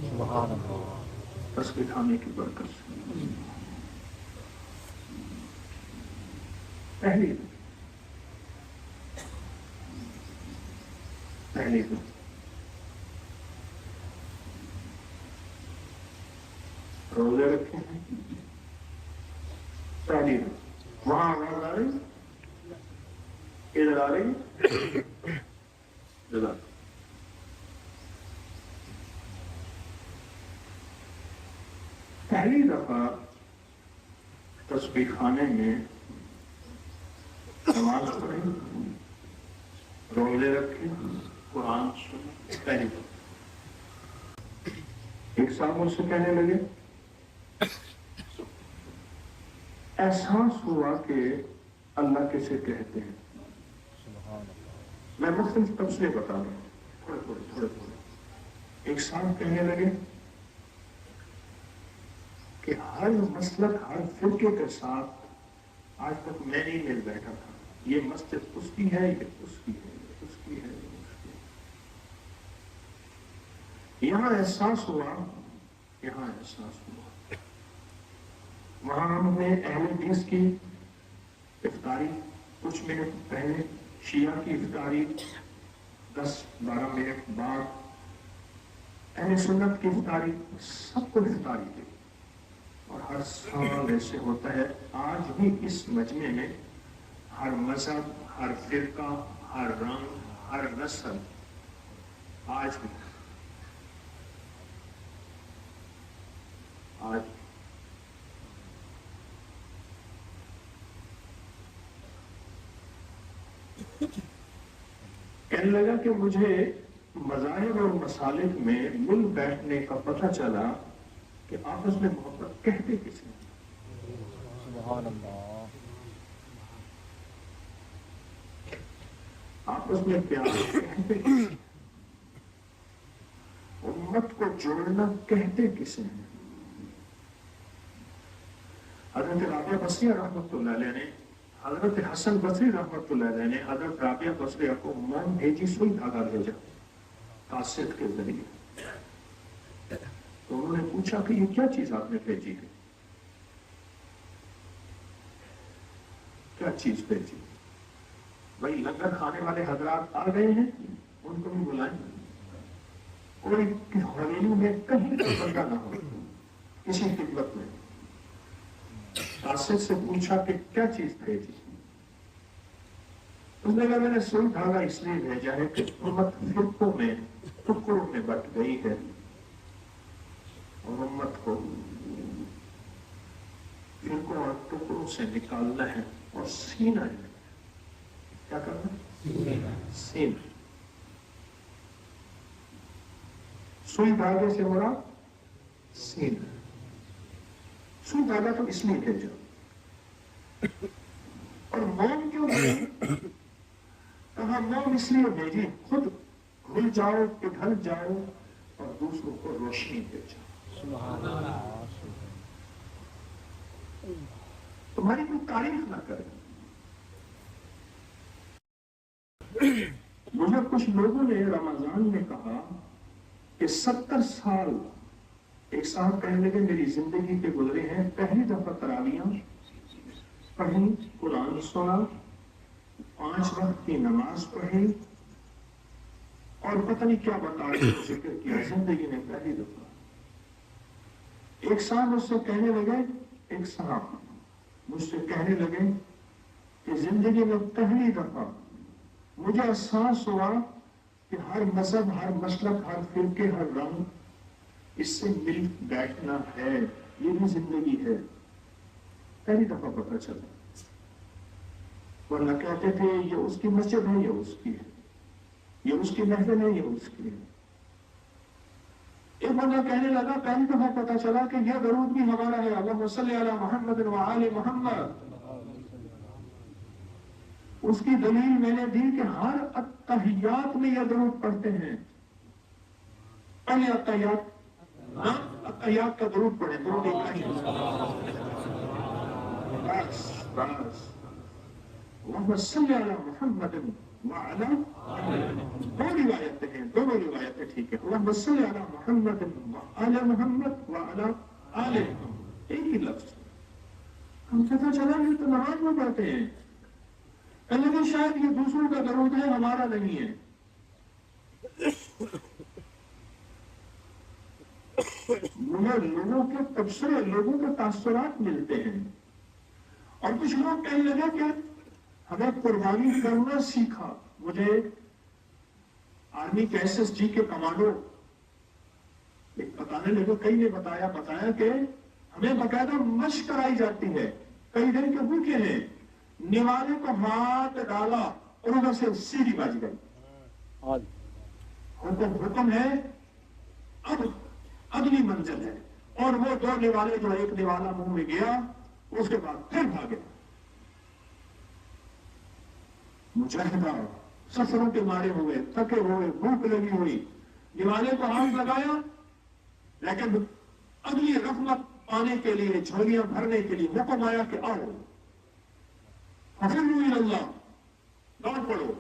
سبحان اللہ. تسبیح کھانے کی برکت سے. پہلی روزے رکھے ہیں. پہلی وہاں آواز آ رہی ادھر آ رہی ادھر. پہلی دفعہ تسبیح خانے میں نماز پڑھی، روزے رکھے، قرآن سنا. پہلی دفعہ ایک صاحب مجھ سے کہنے لگے احساس ہوا کہ اللہ کسے کہتے ہیں. میں مختلف تفصیلیں بتا رہا ہوں تھوڑے. ایک صاحب کہنے لگے کہ ہر مسلک ہر فرقے کے ساتھ آج تک میں نہیں مل بیٹھا تھا. یہ مسجد اس کی ہے، یہ اس کی ہے، اس کی ہے، اس کی ہے. یہاں احساس ہوا. وہاں ہم نے اہل حدیث کی افطاری کچھ منٹ پہلے، شیعہ کی افطاری 10-12 منٹ بعد، اہل سنت کی افطاری، سب کو افطاری دی. اور ہر سال ایسے ہوتا ہے. آج بھی اس مجمع میں ہر مذہب، ہر فرقہ، ہر رنگ، ہر نسل آج بھی کہنے لگا کہ مجھے مذاہب اور مسالک میں مل بیٹھنے کا پتہ چلا کہ آپس میں محبت کہتے کسی ہیں. سبحان اللہ. آپس میں پیار کہتے کسی ہیں. امت کو جوڑنا کہتے کسی ہیں. حضرت رابعہ بصری رحمۃ اللہ علیہ نے، حضرت حسن بصری رحمۃ اللہ علیہ نے حضرت رابعہ بصری کو موم بھیجی، سوئی دھاگا بھیجا قاصد کے ذریعے. تو انہوں نے پوچھا کہ یہ کیا چیز آپ نے بھیجی ہے؟ کیا چیز بھیجی؟ بھائی لنگر کھانے والے حضرات آ گئے ہیں، ان کو بھی بلائیں. کوئی حویلی میں کہیں کا بندہ نہ ہو کسی خدمت میں. قاصد سے پوچھا کہ کیا چیز بھیجی؟ اس نے کہا میں نے سوئی دھاگا اس لیے بھیجا ہے کہ امت فرقوں میں ٹکڑوں میں بٹ گئی ہے، اور امت کو فرقوں اور ٹکڑوں سے نکالنا ہے اور سینہ ہے. کیا کرنا؟ سینہ. سوئی دھاگے سے مراد سینہ. سوئی دھاگا تو اس لیے بھیجا. اور موم کیوں بھیجی؟ کہاں موم اس لیے بھیجی خود گھل جاؤ، پگھل جاؤ اور دوسروں کو روشنی دے جاؤ. تمہاری کوئی تعریف نہ کرے. مجھے کچھ لوگوں نے رمضان میں کہا کہ 70 سال، ایک صاحب کہنے لگے میری زندگی کے گزرے ہیں، پہلی دفعہ تراویاں پڑھی، قرآن سنا، 5 وقت کی نماز پڑھی، اور پتہ نہیں کیا بتا رہے ذکر کیا زندگی میں پہلی دفعہ. ایک صاحب مجھ سے کہنے لگے کہ زندگی میں پہلی دفعہ مجھے احساس ہوا کہ ہر مذہب، ہر مسلک، ہر فرقے، ہر رنگ، اس سے مل بیٹھنا ہے، یہ بھی زندگی ہے. پہلی دفعہ پتہ چلا. ورنہ کہتے تھے یہ اس کی مسجد ہے، یہ اس کی ہے، یہ اس کی محفل ہے، یہ اس کی ہے. ایک بندہ کہنے لگا پہلی دفعہ پتہ چلا کہ یہ درود بھی ہمارا ہے، اللہم صلی علی محمد و آل محمد. اس کی دلیل میں نے دی کہ ہر اتحیات میں یہ درود پڑھتے ہیں. پہلے اتحیات کا درود پڑھیں. درود ابراہیم. بس اللہم صلی علی محمد وعلی، دو روایتیں ہیں، دونوں روایتیں ٹھیک ہے. اللہم صلی علی محمد وعلی محمد وعلی آل محمد، ایک ہی لفظ. ہم پتہ چلا یہ تو نماز میں پڑھتے ہیں، لیکن شاید یہ دوسروں کا درود ہے، ہمارا نہیں ہے. مجھے لوگوں کے تبصرے، لوگوں کے تاثرات ملتے ہیں، اور کچھ لوگ کہنے لگے کہ ہمیں قربانی کرنا سیکھا. مجھے آرمی کے SSG کے کمانڈو بتانے لگے، کئی نے بتایا کہ ہمیں باقاعدہ مشق کرائی جاتی ہے. کئی دن کے بھوکے ہیں، نیوالے کو ہاتھ ڈالا اور ادھر سے سیڑھی بج گئی. حکم ہے، اب اگلی منزل ہے. اور وہ دو نیوالے، جو ایک نیوالا منہ میں گیا، اس کے بعد پھر بھاگے. مجاہدہ سفروں کے مارے ہوئے، تھکے ہوئے، بھوک لگی ہوئی، نیوالے کو ہاتھ لگایا، لیکن اگلی رحمت پانے کے لیے، جھولیاں بھرنے کے لیے حکم آیا کہ آؤ ففروا الی اللہ، دوڑ پڑو.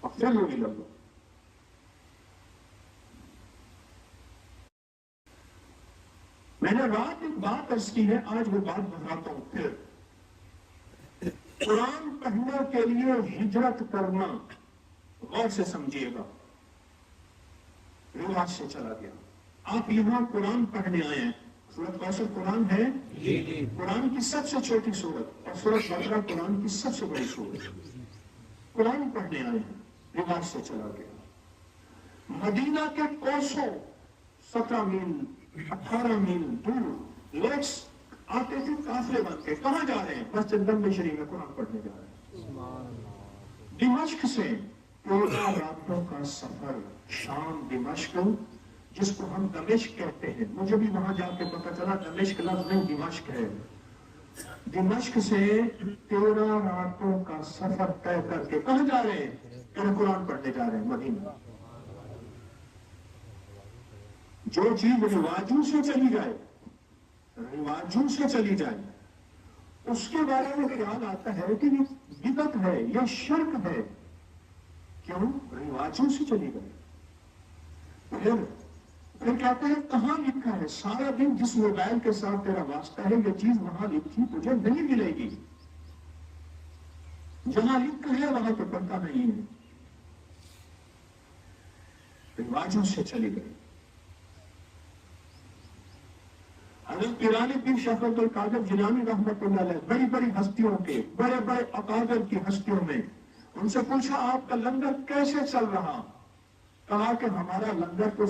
ففروا الی اللہ. میں نے رات ایک بات عرض کی ہے، آج وہ بات دہراتا ہوں پھر. قرآن پڑھنے کے لیے ہجرت کرنا، غور سے سمجھیے گا، رواج سے چلا گیا. آپ یہاں قرآن پڑھنے آئے ہیں، سورۃ کوثر قرآن ہے، قرآن کی سب سے چھوٹی سورت، اور سورۃ بقرہ قرآن کی سب سے بڑی سورت. قرآن پڑھنے آئے ہیں، رواج سے چلا گیا. مدینہ کے کوسوں، 17 میل 18 میل دور لوگ آتے تھے قافلے بن کے. کہاں جا رہے ہیں؟ مسجد نبوی شریف میں قرآن پڑھنے جا رہے ہیں. دمشق سے 14 راتوں کا سفر، شام دمشق، جس کو ہم دمشق کہتے ہیں. مجھے بھی وہاں جا کے پتہ چلا دمشق لفظ نہیں، دمشق ہے. دمشق سے 13 راتوں کا سفر طے کر کے کہاں جا رہے ہیں؟ قرآن پڑھنے جا رہے ہیں مدینہ. جو چیز رواجوں سے چلی جائے، رواجوں سے چلی جائے، اس کے بارے میں خیال آتا ہے کہ یہ بدعت ہے، یہ شرک ہے. کیوں؟ رواجوں سے چلی گئی. پھر کہتے ہیں کہاں لکھا ہے؟ سارا دن جس موبائل کے ساتھ تیرا واسطہ ہے، یہ چیز وہاں لکھی تجھے نہیں ملے گی. جہاں لکھا ہے وہاں تو پڑھتا نہیں ہے. رواجوں سے چلی گئی. حضرت پیرانی پیر شیخ عبد القادر جیلانی رحمۃ اللہ علیہ، بڑی بڑی ہستیوں کے، بڑے بڑے اکابر کی ہستیوں میں، ان سے پوچھا آپ کا لنگر کیسے چل رہا؟ کہا کہ ہمارا لنگر تو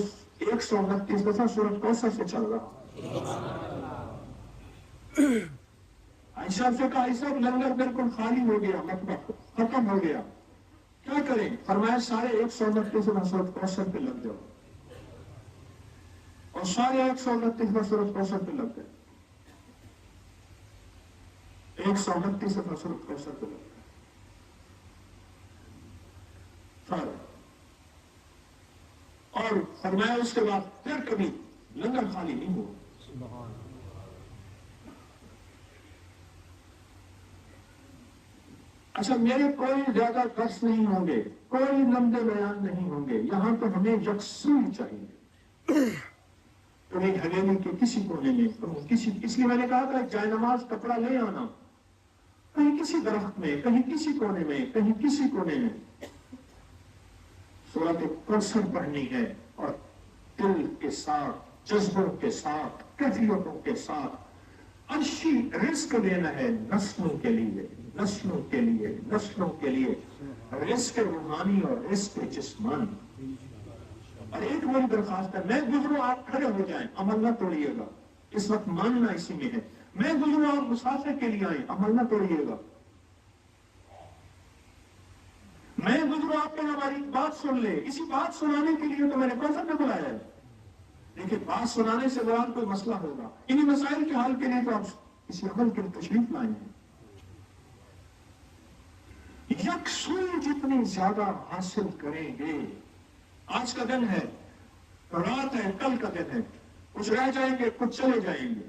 129 دفعہ سورۃ کوثر سے چل رہا. ایسا سے کہا ایسا لنگر بالکل خالی ہو گیا، مطلب ختم ہو گیا، کیا کریں؟ فرمایا سارے 129 دفعہ سورۃ کوثر پہ لگ جاؤ. اور سارے 129 دفعہ سورۃ کوثر پہ لگ گئے. 129 دفعہ سورۃ کوثر پہ لگ گئے. اور فرمایا اس کے بعد پھر کبھی لنگر خالی نہیں ہوا. اچھا، میرے کوئی زیادہ درس نہیں ہوں گے، کوئی لمبے بیان نہیں ہوں گے. یہاں تو ہمیں یکسوئی چاہیے. کہیں حویلی کے کسی کونے میں، اس لیے میں نے کہا تھا جائے نماز کپڑا لے آنا، کہیں کسی درخت میں، کہیں کسی کونے میں، کہیں کسی کونے میں سورۃ کوثر پڑھنی ہے، اور دل کے ساتھ، جذبوں کے ساتھ، کیفیتوں کے ساتھ عرشی رزق لینا ہے. نسلوں کے لیے، نسلوں کے لیے، نسلوں کے لیے رزق روحانی اور رزق جسمانی. اور ایک میری درخواست ہے، میں گزروں آپ کھڑے ہو جائیں، عمل نہ توڑیے گا. اس وقت ماننا اسی میں ہے. میں گزروں آپ مسافر کے لیے آئیں، عمل نہ توڑیے گا. میں گزروں آپ کو ہماری بات سن لے، اسی بات سنانے کے لیے تو میں نے کوثر میں بلایا ہے. لیکن بات سنانے سے بعد کوئی مسئلہ ہوگا، انہی مسائل کے حل کے لیے تو آپ کسی عمل کے تشریف لائیں ہیں. یکسوئی جتنی زیادہ حاصل کریں گے. آج کا دن ہے، رات ہے، کل کا دن ہے، کچھ رہ جائیں گے، کچھ چلے جائیں گے.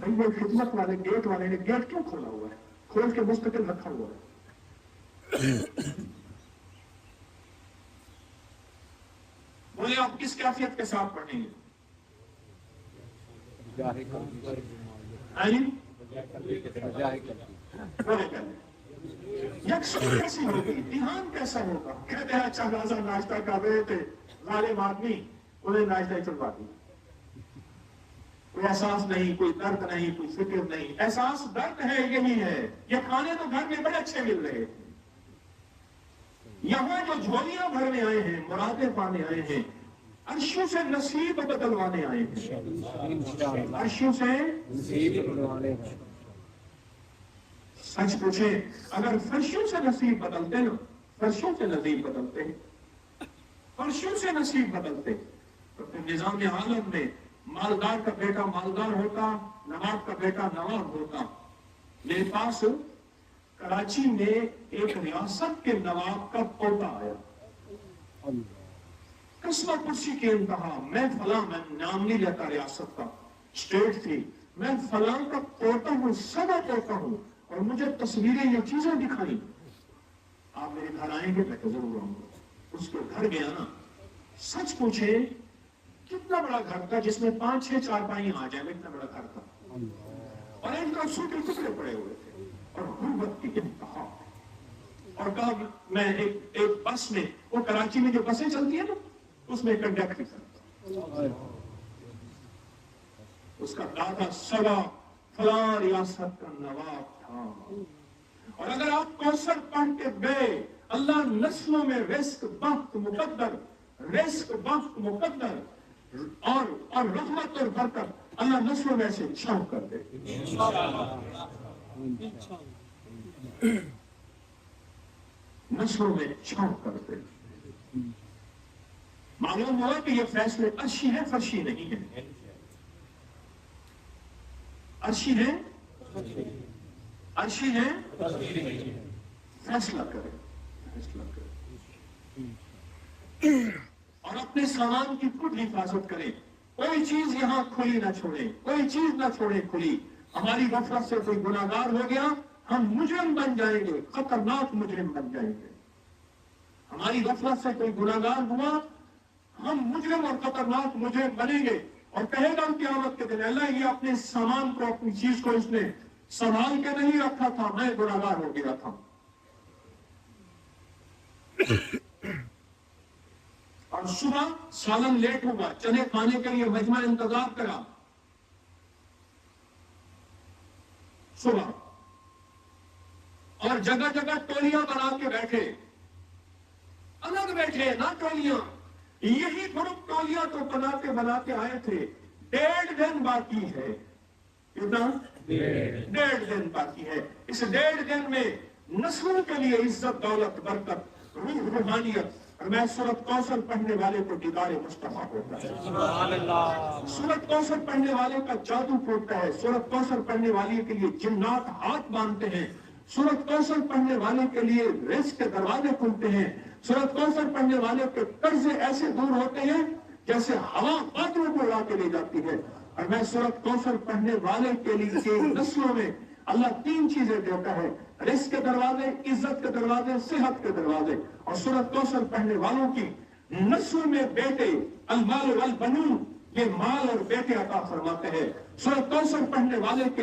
بھائی وہ خدمت والے گیٹ والے نے گیٹ کیوں کھولا ہوا ہے؟ کھول کے مستقل رکھا ہوا ہے. بولے آپ کس کیفیت کے ساتھ پڑھیں گے؟ یکسوئی کیسی ہوگی؟ دھیان کیسا ہوگا؟ کہتے ہیں اچھا غازہ ناشتہ کر رہے تھے، ظالم آدمی انہیں ناشتہ ہی چلوا دیا. کوئی احساس نہیں، کوئی درد نہیں، کوئی فکر نہیں. احساس درد ہے، یہی ہے. یہ کھانے تو گھر میں بڑے اچھے مل رہے تھے. یہاں جو جھولیاں بھرنے آئے ہیں، مرادیں پانے آئے ہیں، عرشوں سے نصیب بدلوانے آئے ہیں. عرشوں سے نصیب بدلوانے ہیں. سچ پوچھیں، اگر فرشوں سے نصیب بدلتے نا، فرشوں سے نصیب بدلتے، فرشوں سے نصیب بدلتے، تو پھر نظام عالم میں مالدار کا بیٹا مالدار ہوتا، نواب کا بیٹا نواب ہوتا. میرے پاس کراچی میں ایک ریاست کے نواب کا پوتا آیا. قسمہ کرسی کے انتہا، میں فلاں، میں نام نہیں لیتا ریاست کا، اسٹیٹ تھی، میں فلاں کا پوتا ہوں، سدا پوتا ہوں، اور مجھے تصویریں یا چیزیں دکھائی. آپ میرے گھر آئیں گے؟ میں تو ضرور آؤں گا. اس کے گھر گیا نا، سچ پوچھے کتنا بڑا گھر تھا، جس میں 5-6 چارپائیاں آ جائیں، اتنا بڑا گھر تھا. اور ایک طرف سوٹے ٹکڑے پڑے ہوئے تھے اور غربت کی انتہا. اور کہا میں ایک بس میں، وہ کراچی میں جو بسیں چلتی ہیں نا، اس میں کنڈکٹر کرتا. اس کا دادا سدا فلاں ریاست کا نواب تھا. اور اگر آپ کوثر پڑھ کے گئے، اللہ نسلوں میں رزق بخت مقدر، رزق بخت مقدر اور رحمت اور برکت اللہ نسلوں میں سے چھاؤ کر دے. نسلوں میں چھاؤ کر دے. معلوم ہوا کہ یہ فیصلے عرشی ہے، فرشی نہیں ہے. عرشی ہے، عرشی ہے. فیصلہ کرے، فیصلہ کرے، اور اپنے سامان کی خود حفاظت کرے. کوئی چیز یہاں کھلی نہ چھوڑے، کوئی چیز نہ چھوڑے کھلی. ہماری غفلت سے کوئی گناہگار ہو گیا، ہم مجرم بن جائیں گے، خطرناک مجرم بن جائیں گے. ہماری غفلت سے کوئی گناہگار ہوا، ہم مجرم اور خطرناک مجرم بنیں گے. اور کہے گا قیامت کے دن، اللہ یہ اپنے سامان کو، اپنی چیز کو اس نے سنبھال کے نہیں رکھا تھا، میں گناہگار ہو گیا تھا. اور صبح سالن لیٹ ہوگا، چنے کھانے کے لیے مجمع انتظار کرا. صبح اور جگہ جگہ ٹولیاں بنا کے بیٹھے، الگ بیٹھے نہ ٹولیاں. یہی گروپ ٹولیاں تو بناتے آئے تھے. 1.5 دن باقی ہے. کتنا؟ 1.5 دن باقی ہے. اس 1.5 دن میں نسلوں کے لیے عزت، دولت، برکت، روح، روحانیت. اور میں سورۃ کوثر پڑھنے والے کو دیدار مصطفیٰ ہوتا ہے. سبحان اللہ. سورۃ کوثر پڑھنے والے کا جادو پھوٹتا ہے. سورۃ کوثر پڑھنے والے کے لیے جنات ہاتھ باندھتے ہیں. سورۃ کوثر پڑھنے والے کے لیے رزق کے دروازے کھلتے ہیں. سورۃ کوثر پڑھنے والے کے قرضے ایسے دور ہوتے ہیں جیسے ہوا بادلوں کو اڑا کے لے جاتی ہے. اور میں سورۃ کوثر پڑھنے والے کے لیے نسلوں میں اللہ 3 چیزیں دیتا ہے: رزق کے دروازے، عزت کے دروازے، صحت کے دروازے. اور سورۃ کوثر پڑھنے والوں کی نسلوں میں بیٹے، المال والبنون، یہ مال اور بیٹے عطا فرماتے ہیں. سورۃ کوثر پڑھنے والے کے